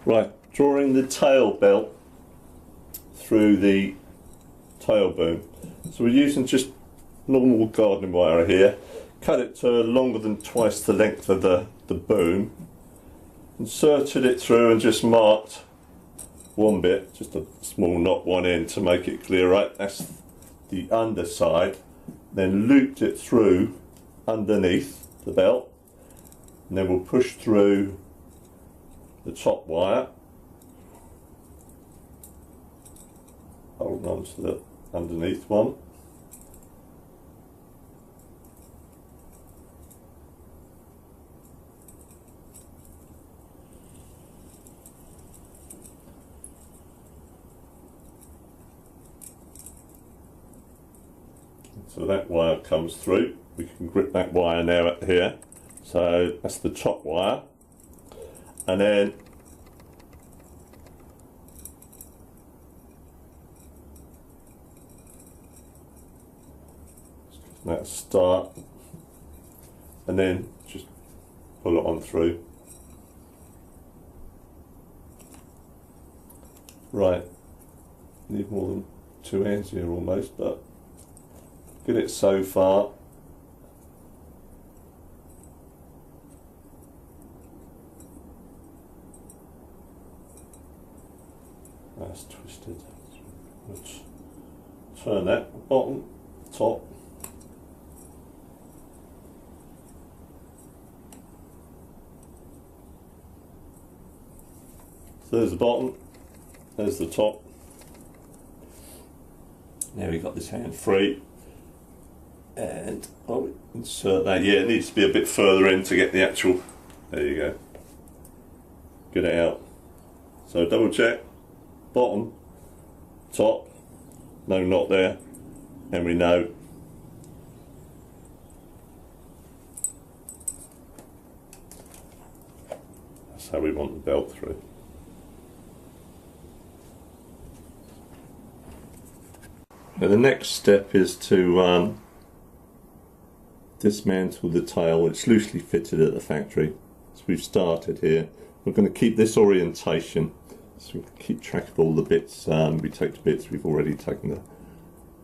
Right, drawing the tail belt through the tail boom. So we're using just normal gardening wire here. Cut it to longer than twice the length of the boom. Inserted it through and just marked one bit, just a small knot one end to make it clear. Right, that's the underside. Then looped it through underneath the belt. And then we'll push through the top wire, hold on to the underneath one, so that wire comes through. We can grip that wire now at here, so that's the top wire. And then that start, and then just pull it on through. Right, need more than 2 hands here almost, but get it so far. That's twisted. Let's turn that bottom, top. So there's the bottom, there's the top. Now we've got this hand free. And I'll insert that. Yeah, it needs to be a bit further in to get the actual, there you go. Get it out. So double check. Bottom, top, no knot there, and we know that's how we want the belt through. Now the next step is to dismantle the tail. It's loosely fitted at the factory, so we've started here. We're going to keep this orientation, so we can keep track of all the bits. We take the bits, we've already taken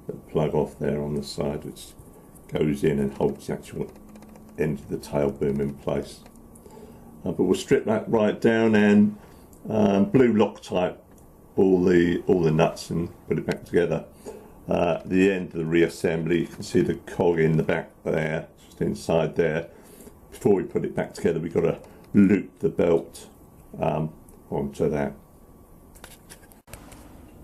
the plug off there on the side, which goes in and holds the actual end of the tail boom in place. But we'll strip that right down and blue Loctite all the nuts and put it back together. The end of the reassembly, you can see the cog in the back there, just inside there. Before we put it back together, we've got to loop the belt onto that.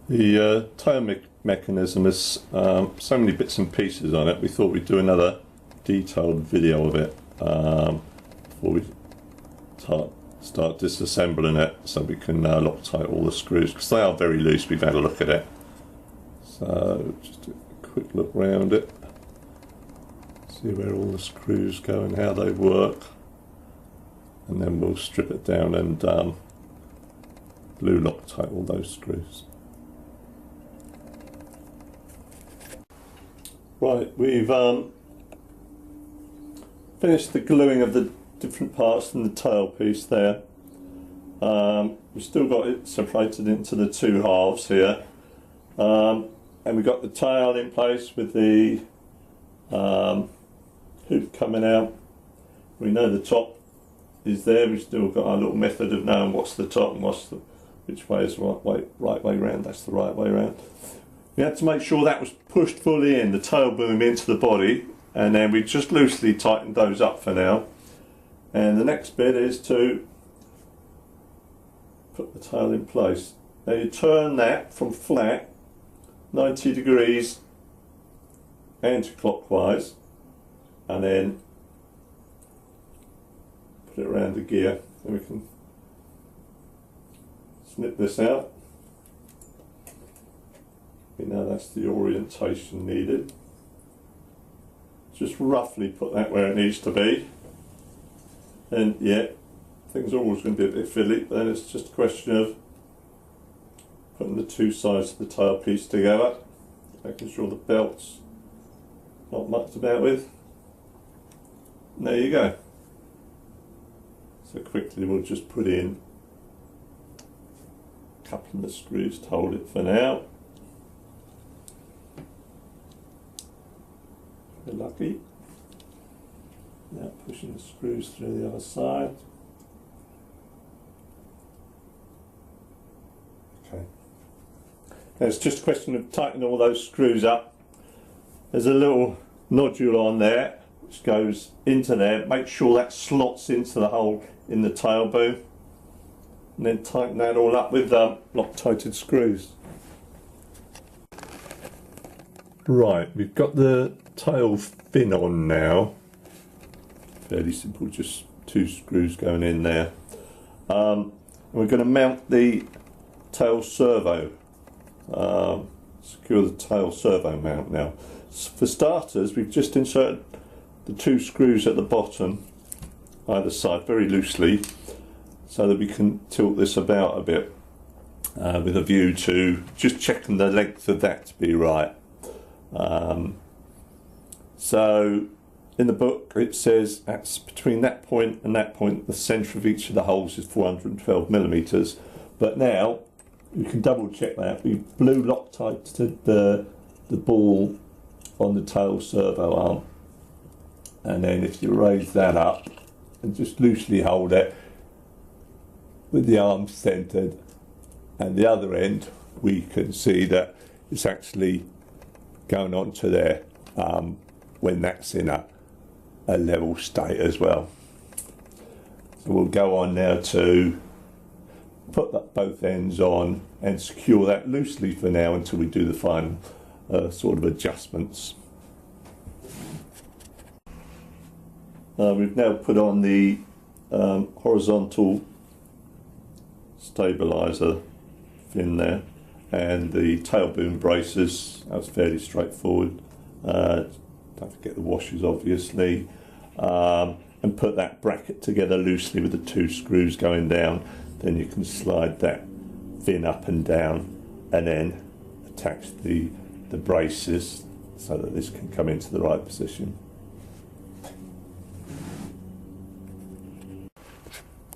The tail mechanism has so many bits and pieces on it, we thought we'd do another detailed video of it before we start disassembling it, so we can Loctite all the screws, because they are very loose. We've had a look at it. So just a quick look round it, see where all the screws go and how they work, and then we'll strip it down and blue Loctite all those screws. Right, we've finished the gluing of the different parts in the tailpiece there. We've still got it separated into the two halves here. And we've got the tail in place with the hoop coming out. We know the top is there. We've still got our little method of knowing what's the top and which way is the right way round. That's the right way round. We had to make sure that was pushed fully in, the tail boom into the body, and then we just loosely tightened those up for now. And the next bit is to put the tail in place. Now you turn that from flat 90 degrees anti-clockwise, and then put it around the gear, and we can snip this out. We know that's the orientation needed. Just roughly put that where it needs to be, and yeah, things are always going to be a bit fiddly, but then it's just a question of putting the two sides of the tailpiece together, making sure the belt's not mucked about with. And there you go. So quickly we'll just put in couple of the screws to hold it for now. If we're lucky. Now pushing the screws through the other side. Okay. Now it's just a question of tightening all those screws up. There's a little nodule on there which goes into there. Make sure that slots into the hole in the tail boom. And then tighten that all up with Loctite screws. Right, we've got the tail fin on now. Fairly simple, just 2 screws going in there. We're going to mount the tail servo. Secure the tail servo mount now. For starters, we've just inserted the 2 screws at the bottom, either side, very loosely, so that we can tilt this about a bit with a view to just checking the length of that to be right. So in the book it says that's between that point and that point, the centre of each of the holes is 412mm, but now you can double check that. We blew Loctite to the ball on the tail servo arm, and then if you raise that up and just loosely hold it with the arm centred and the other end, we can see that it's actually going on to there when that's in a level state as well. So we'll go on now to put both ends on and secure that loosely for now until we do the final sort of adjustments. We've now put on the horizontal stabiliser fin there and the tail boom braces. That was fairly straightforward. Don't forget the washers obviously, and put that bracket together loosely with the 2 screws going down. Then you can slide that fin up and down and then attach the braces so that this can come into the right position.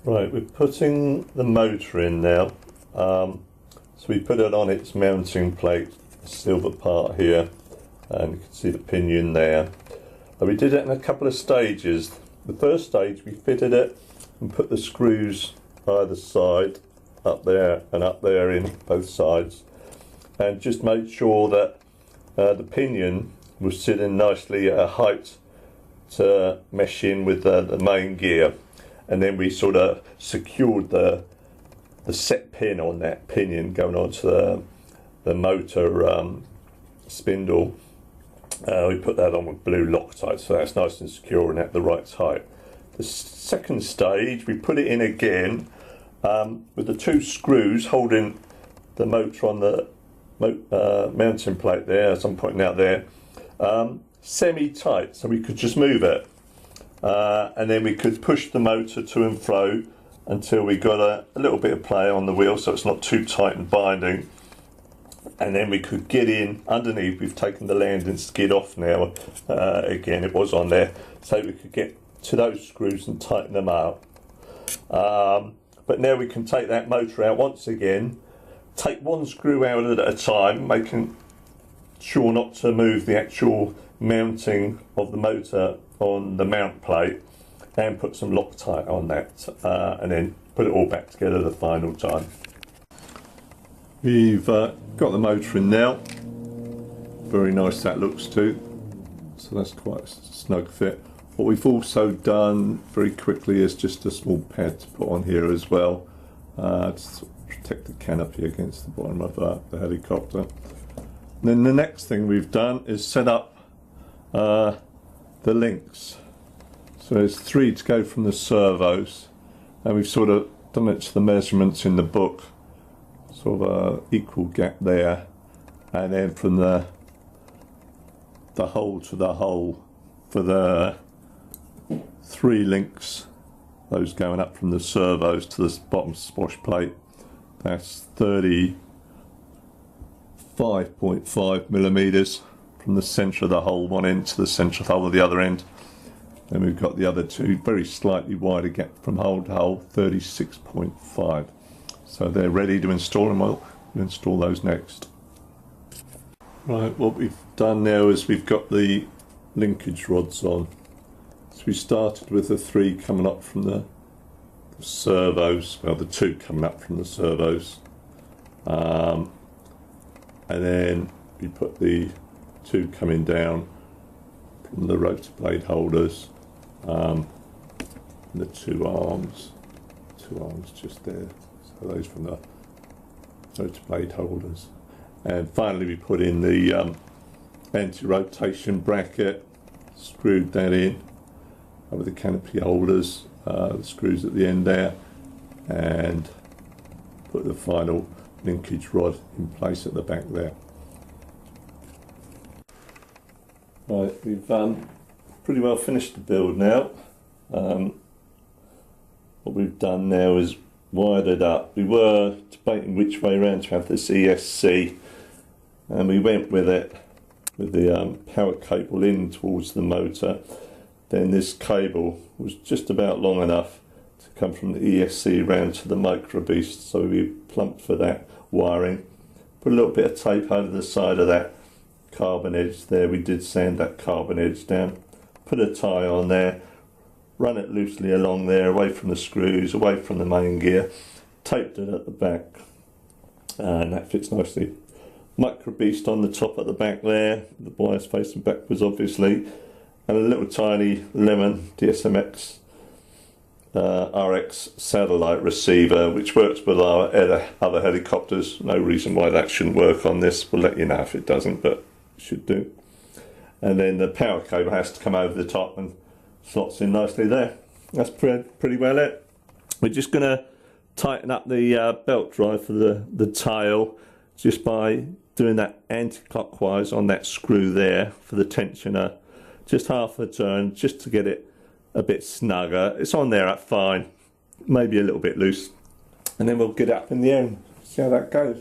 Right, we're putting the motor in now. So we put it on its mounting plate, the silver part here, and you can see the pinion there. And we did it in a couple of stages. The first stage we fitted it and put the screws either side, up there and up there in both sides, and just made sure that the pinion was sitting nicely at a height to mesh in with the main gear. And then we sort of secured the set pin on that pinion going onto the motor spindle. We put that on with blue Loctite, so that's nice and secure and at the right height. The second stage, we put it in again with the 2 screws holding the motor on the mounting plate there, as I'm pointing out there, semi-tight, so we could just move it. And then we could push the motor to and fro until we got a little bit of play on the wheel so it's not too tight and binding. And then we could get in underneath. We've taken the landing skid off now. Again, it was on there. So we could get to those screws and tighten them up. But now we can take that motor out once again. Take 1 screw out at a time, making sure not to move the actual mounting of the motor on the mount plate, and put some Loctite on that, and then put it all back together the final time. We've got the motor in now. Very nice that looks too. So that's quite a snug fit. What we've also done very quickly is just a small pad to put on here as well, to protect the canopy against the bottom of the helicopter. And then the next thing we've done is set up the links. So there's 3 to go from the servos, and we've sort of done it to the measurements in the book, sort of a equal gap there, and then from the hole to the hole for the 3 links, those going up from the servos to the bottom swash plate, that's 35.5mm from the centre of the hole one end to the centre of the hole of the other end. Then we've got the other 2 very slightly wider gap from hole to hole, 36.5. So they're ready to install, and we'll install those next. Right, what we've done now is we've got the linkage rods on. So we started with the 3 coming up from the servos, well, the 2 coming up from the servos, and then we put the 2 coming down from the rotor blade holders, and the 2 arms just there, so those from the rotor blade holders. And finally we put in the anti-rotation bracket, screwed that in over the canopy holders, the screws at the end there, and put the final linkage rod in place at the back there. Right, we've pretty well finished the build now. What we've done now is wired it up. We were debating which way around to have this ESC, and we went with it with the power cable in towards the motor. Then this cable was just about long enough to come from the ESC round to the micro beast, so we plumped for that wiring. Put a little bit of tape over the side of that carbon edge there. We did sand that carbon edge down. Put a tie on there, run it loosely along there, away from the screws, away from the main gear. Taped it at the back, and that fits nicely. Micro beast on the top at the back there, the wires facing backwards obviously, and a little tiny lemon DSMX RX satellite receiver, which works with our other helicopters. No reason why that shouldn't work on this. We'll let you know if it doesn't, but it should do. And then the power cable has to come over the top and slots in nicely there. That's pretty well it. We're just going to tighten up the belt drive for the tail just by doing that anti-clockwise on that screw there for the tensioner. Just half a turn, just to get it a bit snugger. It's on there at fine, maybe a little bit loose, and then we'll get it up in the air and see how that goes.